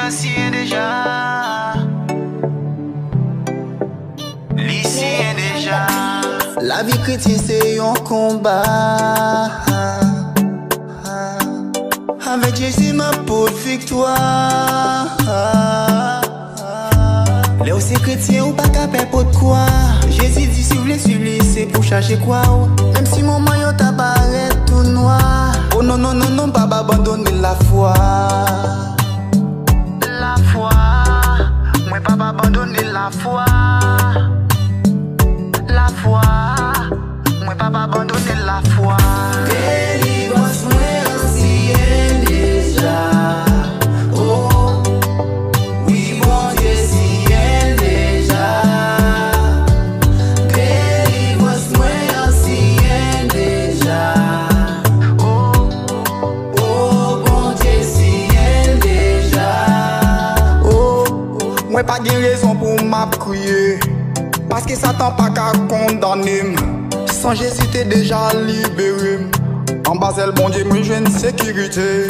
ancien déjà. Lycéen déjà. La vie chrétienne c'est un combat. Avec Jésus ma pour victoire. Les aussi chrétiens ou pas capable pour quoi. Jésus dit si vous voulez suivre lui, c'est pour chercher quoi. Même si mon maillot t'apparaît tout noir. Oh non non non non, pas abandonner la foi. La foi, moi pas abandonner la foi. La foi, moi pas abandonner la foi. Délivrance moi ancien déjà. Oh, oui mon Dieu sien déjà. Délivrance moi ancien déjà. Oh, oh mon Dieu sien déjà. Oh, moi pas de raison pour m'appuyer. Parce que Satan pas qu'à condamner. Sans Jésus t'es déjà libéré. En bas, bon Dieu, moi j'ai une sécurité.